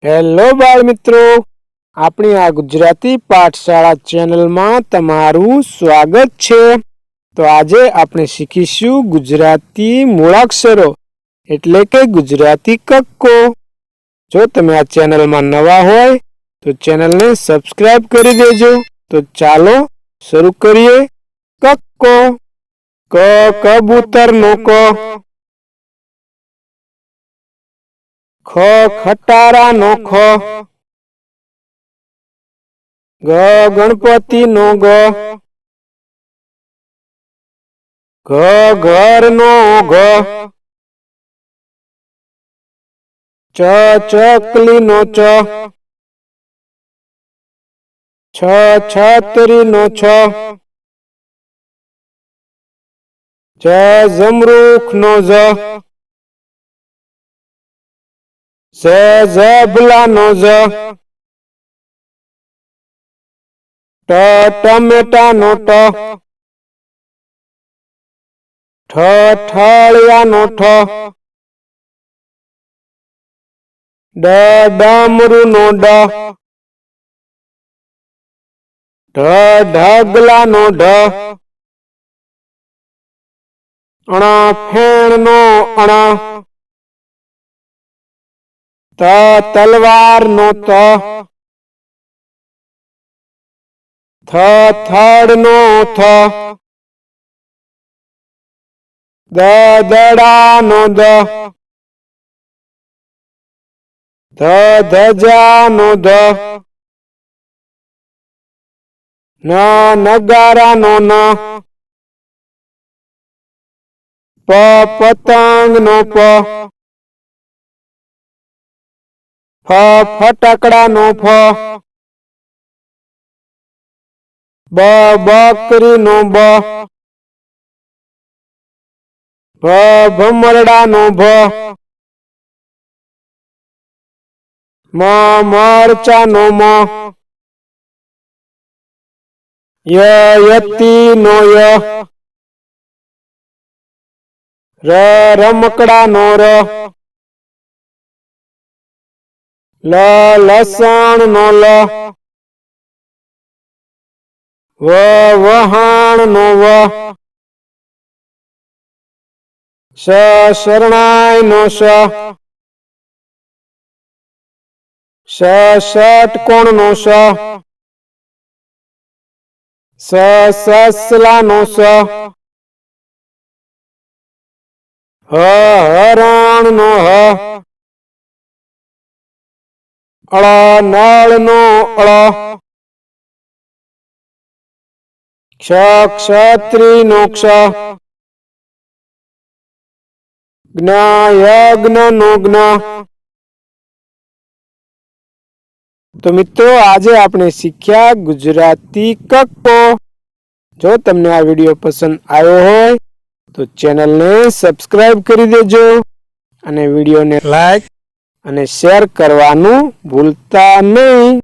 Hello બાળ મિત્રો, આપણી આ ગુજરાતી પાઠશાળા ચેનલમાં તમારું સ્વાગત છે। તો આજે આપણે શીખીશું ગુજરાતી મૂળાક્ષરો એટલે કે ગુજરાતી કક્કો। જો તમે આ ચેનલમાં નવા હોય તો ચેનલને સબસ્ક્રાઇબ કરી દેજો। તો ચાલો શરૂ કરીએ। કક્કો, ક કબૂતરનો ક, ખ ખટારાનો ખ, ગ ગણપતિનો ગ, ઘ ઘરનો ઘ, ચ ચકલીનો ચ, છ છતરીનો છ, જ જમરૂખનો જ, ઝ ઝબલાનો ઝ, ટ ટમેટાનો ટ, ઠ ઠળિયાનો ઠ, ડ ડમરુનો ડ, ઢ ઢગલાનો ઢ, ણ ફેણનો અણ, ત તલવારનો ત, થ થડનો થ, દ દડાનો દ, ધ ધજાનો ધ, ન નગારાનો ન, પ પતંગનો પ, ફ ફટાકડાનો ફ, બ બકરીનો બ, ભ ભમરડાનો ભ, મ મરચાનો મ, ય યતીનો ય, ર રમકડાનો ર, લ લસણનો લ, વ વહાણનો વ, શ શરણાઈનો શ, ષ ષટકોણનો ષ, સ સસલાનો સ, હ હરણનો હ, અળ નળનો અળ, ક્ષ ક્ષત્રિયનો ક્ષ, જ્ઞ યજ્ઞનો જ્ઞ। તો મિત્રો, આજે આપણે શીખ્યા ગુજરાતી કક્કો। જો તમને આ વિડીયો પસંદ આવ્યો હોય તો ચેનલને સબસ્ક્રાઇબ કરી દેજો અને વિડીયોને લાઈક અને શેર કરવાનું ભૂલતા નહીં।